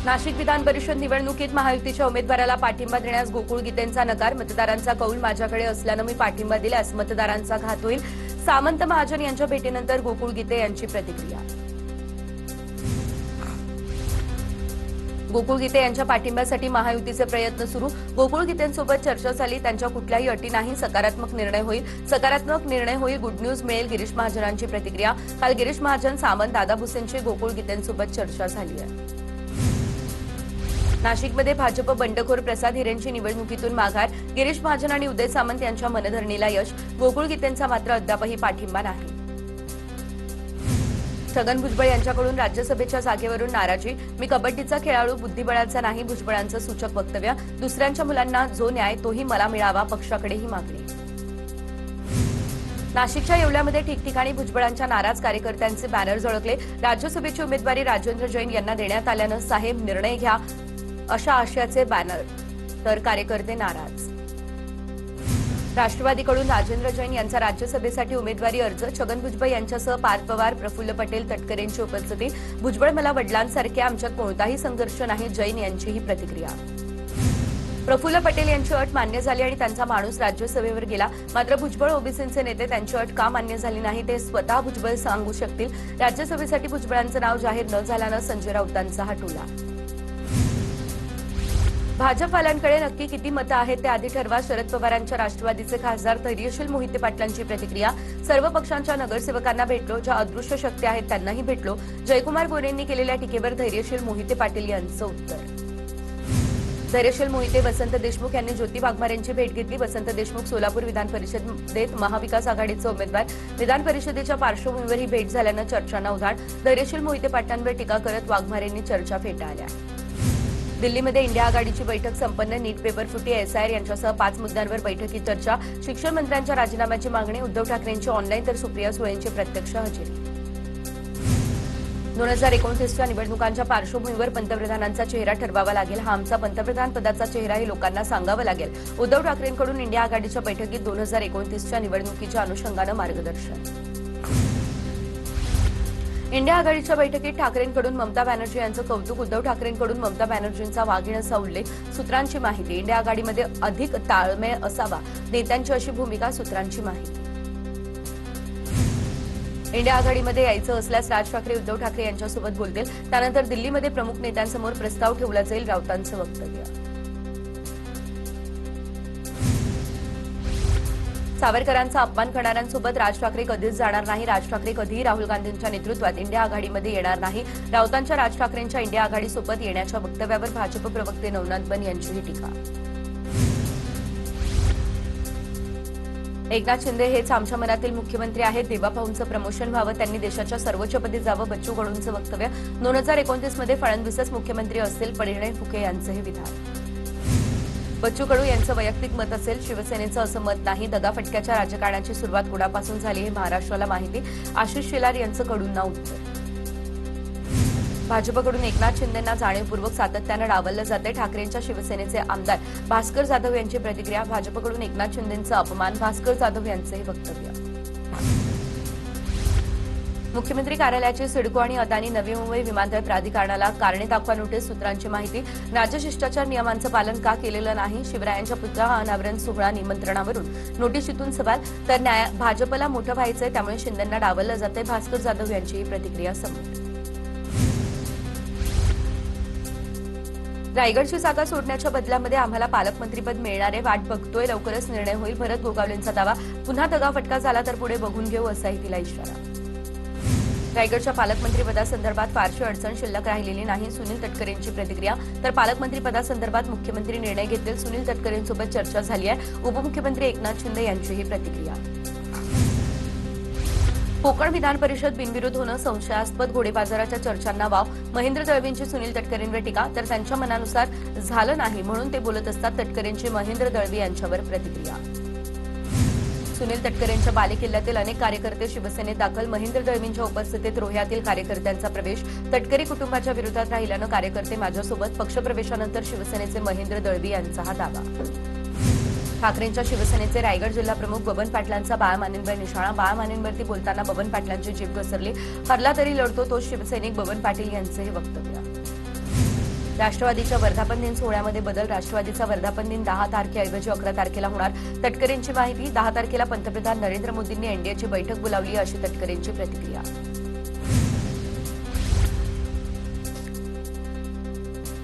नाशिक विधान परिषद निवडणुकीत महायुतीच्या उमेदवाराला पाठिंबा देण्यास गोकुळ गीतेंचा नकार. मतदारांचा कौल माझ्याकडे असल्यानं मी पाठिंबा दिल्यास मतदारांचा घात होईल. सामंत महाजन यांच्या भेटीनंतर गोकुळ गीते यांची प्रतिक्रिया. गोकुळ गीते यांच्या पाठिंब्यासाठी महायुतीचे प्रयत्न सुरू. गोकुळ गीतेंसोबत चर्चा झाली. त्यांच्या कुठल्याही अटी नाही. सकारात्मक निर्णय होईल. गुड न्यूज मिळेल. गिरीश महाजनांची प्रतिक्रिया. काल गिरीश महाजन, सामंत, दादा भुसेंची गोकुळ गीतेंसोबत चर्चा झाली आहे. नाशिकमध्ये भाजप बंडखोर प्रसाद हिरेंची निवडणुकीतून माघार. गिरीश महाजन आणि उदय सामंत यांच्या मनधरणीला यश. गोकुळ गीतेंचा मात्र अद्यापही पाठिंबा नाही. छगन भुजबळ यांच्याकडून राज्यसभेच्या जागेवरून नाराजी. मी कबड्डीचा खेळाडू, बुद्धिबळाचा नाही. भुजबळांचं सूचक वक्तव्य. दुसऱ्यांच्या मुलांना जो न्याय तोही मला मिळावा, पक्षाकडेही मागणी. नाशिकच्या येवल्यामध्ये ठिकठिकाणी भुजबळांच्या नाराज कार्यकर्त्यांचे बॅनर झळकले. राज्यसभेची उमेदवारी राजेंद्र जैन यांना देण्यात आल्यानं साहेब निर्णय घ्या अशा आशयाचे बॅनर, तर कार्यकर्ते नाराज. राष्ट्रवादीकडून राजेंद्र जैन यांचा राज्यसभेसाठी उमेदवारी अर्ज. छगन भुजबळ यांच्यासह पार्थ पवार, प्रफुल्ल पटेल, तटकरेंची उपस्थिती. भुजबळ मला वडिलांसारखे, आमच्यात कोणताही संघर्ष नाही. जैन यांचीही प्रतिक्रिया. प्रफुल्ल पटेल यांची अट मान्य झाली आणि त्यांचा माणूस राज्यसभेवर गेला. मात्र भुजबळ ओबीसीचे नेते त्यांची अट का मान्य झाली नाही ते स्वतः भुजबळ सांगू शकतील. राज्यसभेसाठी भुजबळांचं नाव जाहीर न झाल्यानं संजय राऊतांचा हा टोला. भाजपवाल्यांकडे नक्की किती मतं आहेत ते आधी ठरवा. शरद पवारांच्या राष्ट्रवादीचे खासदार धैर्यशील मोहिते पाटलांची प्रतिक्रिया. सर्व पक्षांच्या नगरसेवकांना भेटलो, ज्या अदृश्य शक्ती आहेत त्यांनाही भेटलो. जयकुमार गोरेंनी केलेल्या टीकेवर धैर्यशील मोहिते पाटील यांचं उत्तर. धैर्यशील मोहिते, वसंत देशमुख यांनी ज्योती वाघमारेंची भेट घेतली. वसंत देशमुख सोलापूर विधान परिषदेत महाविकास आघाडीचे उमेदवार. विधान परिषदेच्या पार्श्वभूमीवर ही भेट झाल्यानं चर्चांना उधाण. धैर्यशील मोहिते पाटलांवर टीका करत वाघमारेंनी चर्चा फेटाळल्या. दिल्लीमध्ये इंडिया आघाडीची बैठक संपन्न. नीट पेपर फुटी, एसआयआर यांच्यासह 5 मुद्द्यांवर बैठकीत चर्चा. शिक्षण मंत्र्यांच्या राजीनाम्याची मागणी. उद्धव ठाकरेंची ऑनलाईन तर सुप्रिया सुळेंची प्रत्यक्ष हजेरी. 2029च्या निवडणुकांच्या पार्श्वभूमीवर पंतप्रधानांचा चेहरा ठरवावा लागेल. हा आमचा पंतप्रधान पदाचा चेहरा हे लोकांना सांगावं लागेल. उद्धव ठाकरेंकडून इंडिया आघाडीच्या बैठकीत 2029च्या निवडणुकीच्या अनुषंगानं मार्गदर्शन. इंडिया आघाडीच्या बैठकीत ठाकरेंकडून ममता बॅनर्जी यांचं कौतुक. उद्धव ठाकरेंकडून ममता बॅनर्जींचा वाघिणीचा उल्लेख. सूत्रांची माहिती. इंडिया आघाडीमध्ये अधिक ताळमेळ असावा, नेत्यांची अशी भूमिका. सूत्रांची माहिती. इंडिया आघाडीमध्ये यायचं असल्यास राज ठाकरे उद्धव ठाकरे यांच्यासोबत बोलतील. त्यानंतर दिल्लीमध्ये प्रमुख नेत्यांसमोर प्रस्ताव ठेवला जाईल. राऊतांचं वक्तव्य. सावरकरांचा अपमान करणाऱ्यांसोबत राज ठाकरे कधीच जाणार नाही. राज ठाकरे कधीही राहुल गांधींच्या नेतृत्वात इंडिया आघाडीमध्ये येणार नाही. राऊतांच्या राज ठाकरेंच्या इंडिया आघाडीसोबत येण्याच्या वक्तव्यावर भाजप प्रवक्ते नवनाथ बन यांचीही टीका. एकनाथ शिंदे हेच आमच्या मनातील मुख्यमंत्री आहेत. देवाभाऊंचं प्रमोशन व्हावं, त्यांनी देशाच्या सर्वोच्चपदी जावं. बच्चू कडूंचं वक्तव्य. 2029मध्ये फडणवीसच मुख्यमंत्री असतील. परिणय फुके यांचं हे विधान. बच्चू कडू यांचं वैयक्तिक मत असेल, शिवसेनेचं असं मत नाही. दगाफटक्याच्या राजकारणाची सुरुवात कुणापासून झाली हे महाराष्ट्राला माहिती. आशिष शेलार यांचं कडूंना उत्तर. भाजपकडून एकनाथ शिंदेंना जाणीवपूर्वक सातत्यानं डावललं जाते. ठाकरेंच्या शिवसेनेचे आमदार भास्कर जाधव यांची प्रतिक्रिया. भाजपकडून एकनाथ शिंदेंचा अपमान. भास्कर जाधव यांचे हे वक्तव्य. मुख्यमंत्री कार्यालयाची सिडको आणि अदानी नवी मुंबई विमानतळ प्राधिकरणाला कारणे दाखवा नोटीस. सूत्रांची माहिती. राज्यशिष्टाचार नियमांचं पालन का केलेलं नाही. शिवरायांच्या पुतळा अनावरण सोहळा निमंत्रणावरून नोटीशीतून सवाल. तर भाजपला मोठं व्हायचंय, त्यामुळे शिंदेंना डावललं जाते. भास्कर जाधव यांची ही प्रतिक्रिया समोर. रायगडची जागा सोडण्याच्या बदल्यामध्ये आम्हाला पालकमंत्रीपद मिळणार आहे. वाट बघतोय, लवकरच निर्णय होईल. भरत गोगावलेंचा दावा. पुन्हा दगाफटका झाला तर पुढे बघून घेऊ, असाही तिला इशारा. रायगडच्या पालकमंत्रीपदासंदर्भात फारशी अडचण शिल्लक राहिलेली नाही. सुनील तटकरेंची प्रतिक्रिया. तर पालकमंत्रीपदासंदर्भात मुख्यमंत्री निर्णय घेतील. सुनील तटकरेंसोबत चर्चा झाली आहे. उपमुख्यमंत्री एकनाथ शिंदे यांचीही प्रतिक्रिया. कोकण विधान परिषद बिनविरोध होणं संशयास्पद. घोडेबाजाराच्या चर्चांना वाव. महेंद्र दळवींची सुनील तटकरेंवर टीका. तर त्यांच्या मनानुसार झालं नाही म्हणून ते बोलत असतात. तटकरेंची महेंद्र दळवी यांच्यावर प्रतिक्रिया. सुनील तटकरेंच्या बालेकिल्ल्यातील अनेक कार्यकर्ते शिवसेनेत दाखल. महेंद्र दळवींच्या उपस्थितीत रोह्यातील कार्यकर्त्यांचा प्रवेश. तटकरे कुटुंबाच्या विरोधात राहिल्यानं कार्यकर्ते माझ्यासोबत. पक्षप्रवेशानंतर शिवसेनेचे महेंद्र दळवी यांचा हा दावा. ठाकरेंच्या शिवसेनेचे रायगड जिल्हा प्रमुख बबन पाटलांचा बाळमानींवर निशाणा. बाळमानींवरती बोलताना बबन पाटलांची जीभ घसरली. हरला तरी लढतो तोच शिवसैनिक. बबन पाटील यांचे हे वक्तव्य. राष्ट्रवादीच्या वर्धापन दिन सोहळ्यामध्ये बदल. राष्ट्रवादीचा वर्धापन दिन 10 तारखेऐवजी 11 तारखेला होणार. तटकरेंची माहिती. 10 तारखेला पंतप्रधान नरेंद्र मोदींनी एनडीएची बैठक बोलावली अशी तटकरेंची प्रतिक्रिया.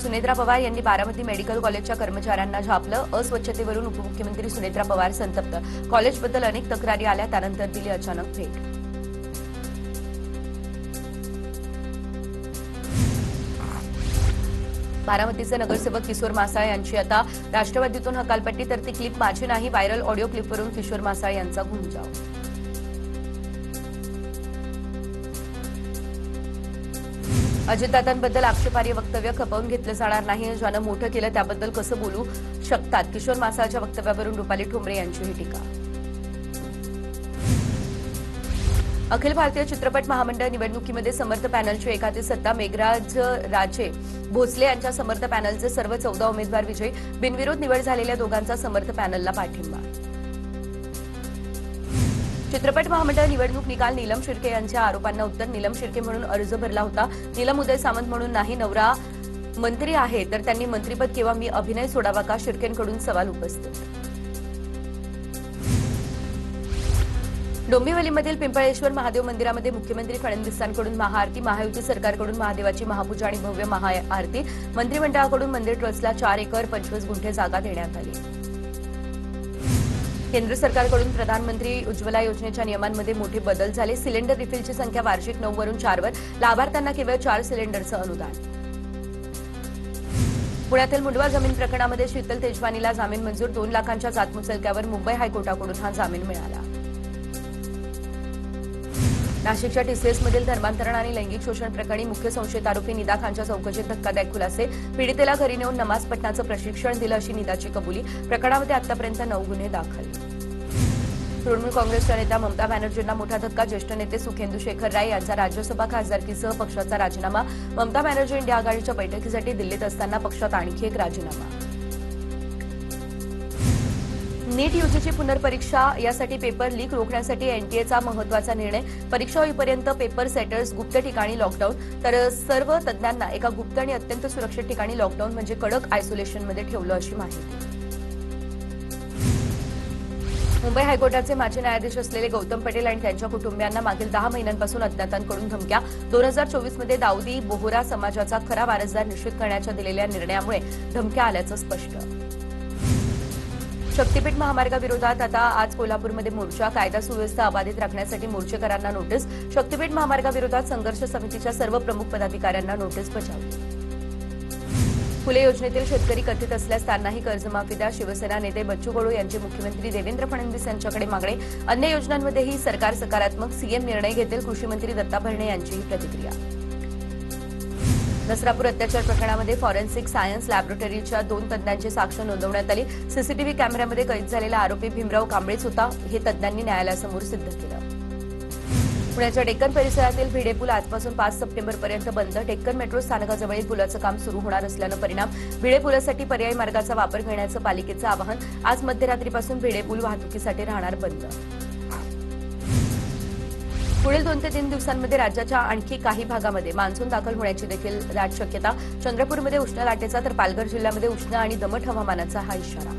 सुनेत्रा पवार यांनी बारामती मेडिकल कॉलेजच्या कर्मचाऱ्यांना झापलं. अस्वच्छतेवरून उपमुख्यमंत्री सुनेत्रा पवार संतप्त. कॉलेजबद्दल अनेक तक्रारी आल्या, त्यानंतर दिली अचानक भेट. बारामतीचे नगरसेवक किशोर मासाळ यांची आता राष्ट्रवादीतून हकालपट्टी. तर ती क्लिप माझी नाही. व्हायरल ऑडिओ क्लिपवरून किशोर मासाळ यांचा घुमजाव. अजितदादांबद्दल आक्षेपार्ह वक्तव्य खपवून घेतलं जाणार नाही. ज्यानं मोठं केलं त्याबद्दल कसं बोलू शकतात. किशोर मासाळच्या वक्तव्यावरून रुपाली ठोंबरे यांची ही टीका. अखिल भारतीय चित्रपट महामंडळ निवडणुकीमध्ये समर्थ पॅनलची एकाधी सत्ता. मेघराज राजे भोसले यांच्या समर्थ पॅनलचे सर्व 14 उमेदवार विजयी. बिनविरोध निवड झालेल्या दोघांचा समर्थ पॅनलला पाठिंबा. चित्रपट महामंडळ निवडणूक निकाल. नीलम शिर्के यांच्या आरोपांना उत्तर. नीलम शिर्के म्हणून अर्ज भरला होता. नीलम उदय सामंत म्हणून नाही. नवरा मंत्री आहे तर त्यांनी मंत्रीपद किंवा मी अभिनय सोडावा का, शिर्केंकडून सवाल उपस्थित. डोंबिवलीमधील पिंपळेश्वर महादेव मंदिरामध्ये मुख्यमंत्री फडणवीसांकडून महाआरती. महायुती सरकारकडून महादेवाची महापूजा आणि भव्य महाआरती. मंत्रिमंडळाकडून मंदिर ट्रस्टला 4 एकर 25 गुंठे जागा देण्यात आली. केंद्र सरकारकडून प्रधानमंत्री उज्ज्वला योजनेच्या नियमांमध्ये मोठे बदल झाले. सिलेंडर रिफिलची संख्या वार्षिक 9 वरून 4 वर. लाभार्थ्यांना केवळ 4 सिलेंडरचं अनुदान. पुण्यातील मुंडवा जमीन प्रकरणामध्ये शीतल तेजवानीला जामीन मंजूर. 2 लाखांच्या जातमुचलक्यावर मुंबई हायकोर्टाकडून हा जामीन मिळाला. नाशिकच्या टीसीएसमधील धर्मांतरण आणि लैंगिक शोषण प्रकरणी मुख्य संशयित आरोपी निदा खानच्या चौकशीत धक्कादायक खुलासे. पीडितेला घरी नेऊन नमाज पठणाचं प्रशिक्षण दिलं अशी निदाची कबुली. प्रकरणामध्ये आतापर्यंत 9 गुन्हे दाखल. तृणमूल काँग्रेसच्या नेत्या ममता बॅनर्जींना मोठा धक्का. ज्येष्ठ नेते सुखेंदू शेखर राय यांचा राज्यसभा खासदारकीसह पक्षाचा राजीनामा. ममता बॅनर्जी इंडिया आघाडीच्या बैठकीसाठी दिल्लीत असताना पक्षात आणखी एक राजीनामा. नीट यूजीची पुनर्परीक्षा यासाठी पेपर लीक रोखण्यासाठी एनटीएचा महत्वाचा निर्णय. परीक्षा होईपर्यंत पेपर सेटर्स गुप्त ठिकाणी लॉकडाऊन. तर सर्व तज्ज्ञांना एका गुप्त आणि अत्यंत सुरक्षित ठिकाणी लॉकडाऊन म्हणजे कडक आयसोलेशनमध्ये ठेवलं अशी माहिती. मुंबई हायकोर्टाचे माजी न्यायाधीश असलेले गौतम पटेल आणि त्यांच्या कुटुंबियांना मागील 10 महिन्यांपासून अज्ञातांकडून धमक्या. 2024 दाऊदी बोहरा समाजाचा खरा वारसदार निश्चित करण्याच्या दिलेल्या निर्णयामुळे धमक्या आल्याचं स्पष्ट. शक्तीपीठ महामार्गाविरोधात आता आज कोल्हापूरमध्ये मोर्चा. कायदा सुव्यवस्था अबाधित राखण्यासाठी मोर्चेकरांना नोटीस. शक्तीपीठ महामार्गाविरोधात संघर्ष समितीच्या सर्व प्रमुख पदाधिकाऱ्यांना नोटीस बजावली. फुले योजनेतील शेतकरी कथित असल्यास त्यांनाही कर्जमाफी द्या. शिवसेना नेते बच्चू कडू यांची मुख्यमंत्री देवेंद्र फडणवीस यांच्याकडे मागणी. अन्य योजनांमध्येही सरकार सकारात्मक. सीएम निर्णय घेतील. कृषी मंत्री दत्ता भरणे यांचीही प्रतिक्रिया. नसरापूर अत्याचार प्रकरणामध्ये फॉरेन्सिक सायन्स लॅबोरेटरीच्या 2 तज्ज्ञांची साक्ष नोंदवण्यात आली. सीसीटीव्ही कॅमेऱ्यामध्ये कैद झालेला आरोपी भीमराव कांबळेच होता हे तज्ज्ञांनी न्यायालयासमोर सिद्ध केलं. पुण्याच्या डेक्कन परिसरातील भिडे पूल आजपासून 5 सप्टेंबरपर्यंत बंद. डेक्कन मेट्रो स्थानकाजवळील पुलाचं काम सुरू होणार असल्यानं परिणाम. भिडे पुलासाठी पर्यायी मार्गाचा वापर करण्याचं पालिकेचं आवाहन. आज मध्यरात्रीपासून भिडे पूल वाहतुकीसाठी राहणार बंद. पुढील 2 ते 3 दिवसांमध्ये राज्याच्या आणखी काही भागामध्ये मान्सून दाखल होण्याची देखील दाट शक्यता. चंद्रपूरमध्ये उष्ण लाटेचा तर पालघर जिल्ह्यामध्ये उष्ण आणि दमट हवामानाचा हा इशारा.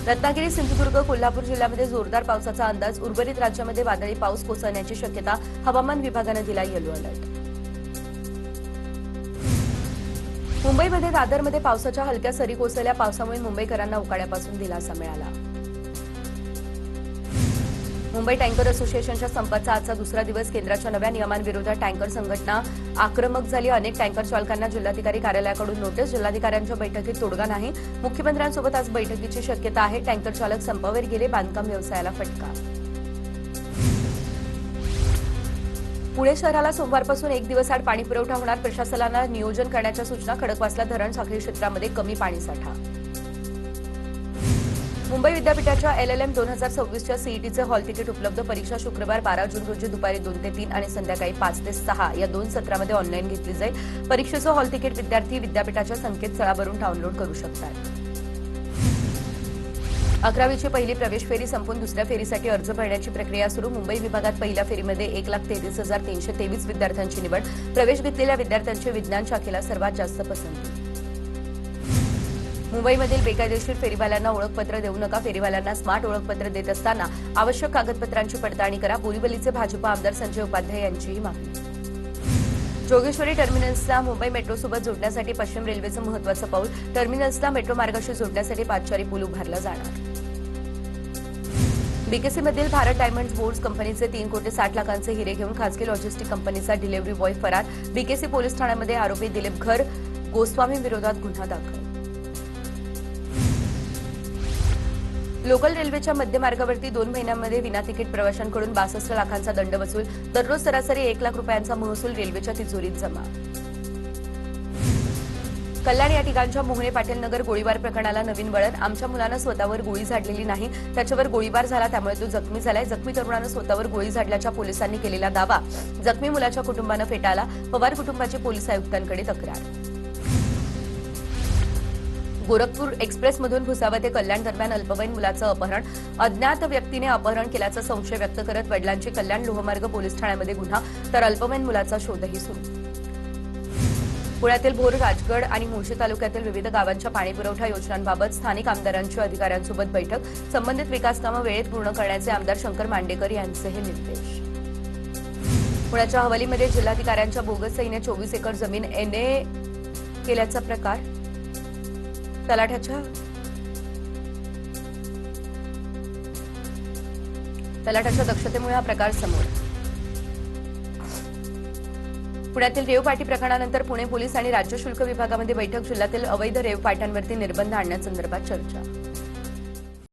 रत्नागिरी सिंधुदुर्ग कोल्हापूर जिल्ह्यामध्ये जोरदार पावसाचा अंदाज. उर्वरित राज्यामध्ये वादळी पाऊस कोसळण्याची शक्यता. हवामान विभागानं दिला येलो अलर्ट. मुंबईमध्ये दादरमध्ये पावसाच्या हलक्या सरी कोसळल्या. पावसामुळे मुंबईकरांना उकाड्यापासून दिलासा मिळाला. मुंबई टँकर असोसिएशनच्या संपाचा आजचा दुसरा दिवस. केंद्राच्या नव्या नियमांविरोधात टँकर संघटना आक्रमक झाली. अनेक टँकर चालकांना जिल्हाधिकारी कार्यालयाकडून नोटीस. जिल्हाधिकाऱ्यांच्या बैठकीत तोडगा नाही. मुख्यमंत्र्यांसोबत आज बैठकीची शक्यता आहे. टँकर चालक संपावर गेले. बांधकाम व्यवसायाला फटका. पुणे शहराला सोमवारपासून 1 दिवसाआड पाणीपुरवठा होणार. प्रशासनाला नियोजन करण्याच्या सूचना. खडकवासला धरण साखळी क्षेत्रामध्ये कमी पाणीसाठा. मुंबई विद्यापीठाच्या LLM 2026च्या सीईटीचे हॉल तिकीट उपलब्ध. परीक्षा शुक्रवार 12 जून रोजी दुपारी 2 ते 3 आणि संध्याकाळी 5 ते 6 या 2 सत्रामध्ये ऑनलाईन घेतली जाईल. परीक्षेचं हॉल तिकीट विद्यार्थी विद्यापीठाच्या संकेतस्थळावरून डाउनलोड करू शकतात. 11वीची पहिली प्रवेश फेरी संपून दुसऱ्या फेरीसाठी अर्ज भरण्याची प्रक्रिया सुरू. मुंबई विभागात पहिल्या फेरीमध्ये 1,33,323 विद्यार्थ्यांची निवड. प्रवेश घेतलेल्या विद्यार्थ्यांची विज्ञान शाखेला सर्वात जास्त पसंती. मुंबईमधील बेकायदेशीर फेरीवाल्यांना ओळखपत्र देऊ नका. फेरीवाल्यांना स्मार्ट ओळखपत्र देत असताना आवश्यक कागदपत्रांची पडताळणी करा. बोरीवलीचे भाजप आमदार संजय उपाध्याय यांचीही मागणी. जोगेश्वरी टर्मिनल्सला मुंबई मेट्रोसोबत जोडण्यासाठी पश्चिम रेल्वेचं महत्त्वाचं पाऊल. टर्मिनल्सला मेट्रो मार्गाशी जोडण्यासाठी पादचारी पूल उभारला जाणार. बीकेसीमधील भारत डायमंड्स बोर्ड्स कंपनीचे 3,60,00,000चे हिरे घेऊन खासगी लॉजिस्टिक कंपनीचा डिलिव्हरी बॉय फरार. बीकेसी पोलीस ठाण्यामध्ये आरोपी दिलीप घर गोस्वामी विरोधात गुन्हा दाखल. लोकल रेल्वेच्या मध्यमार्गावरती 2 महिन्यांमध्ये विनातिकीट प्रवाशांकडून 62 लाखांचा दंड वसूल. दररोज सरासरी 1 लाख रुपयांचा महसूल रेल्वेच्या तिजोरीत जमा. कल्याण या ठिकाणच्या मोहने पाटील नगर गोळीबार प्रकरणाला नवीन वळण. आमच्या मुलानं स्वतःवर गोळी झाडलेली नाही, त्याच्यावर गोळीबार झाला, त्यामुळे तो जखमी झालाय. जखमी तरुणानं स्वतःवर गोळी झाडल्याच्या पोलिसांनी केलेला दावा जखमी मुलाच्या कुटुंबानं फेटाळला. पवार कुटुंबाची पोलीस आयुक्तांकडे तक्रार. गोरखपूर एक्सप्रेसमधून भुसावळ ते कल्याण दरम्यान अल्पवयीन मुलाचं अपहरण. अज्ञात व्यक्तीने अपहरण केल्याचा संशय व्यक्त करत वडिलांची कल्याण लोहमार्ग पोलीस ठाण्यामध्ये गुन्हा, तर अल्पवयीन मुलाचा शोधही सुरू. पुण्यातील भोर, राजगड आणि मुळशी तालुक्यातील विविध गावांच्या पाणीपुरवठा योजनांबाबत स्थानिक आमदारांची अधिकाऱ्यांसोबत बैठक. संबंधित विकास कामं वेळेत पूर्ण करण्याचे आमदार शंकर मांडेकर यांचेही निर्देश. पुण्याच्या हवालीमध्ये जिल्हाधिकाऱ्यांच्या बोगस सहीने 24 एकर जमीन एनए केल्याचा प्रकार. तलाठ्याच्या दक्षतेमुळे हा प्रकार समोर. पुण्यातील रेव पाटी प्रकरणानंतर पुणे पोलीस आणि राज्य शुल्क विभागामध्ये बैठक. जिल्ह्यातील अवैध रेव पाट्यांवरती निर्बंध आणण्यासंदर्भात चर्चा.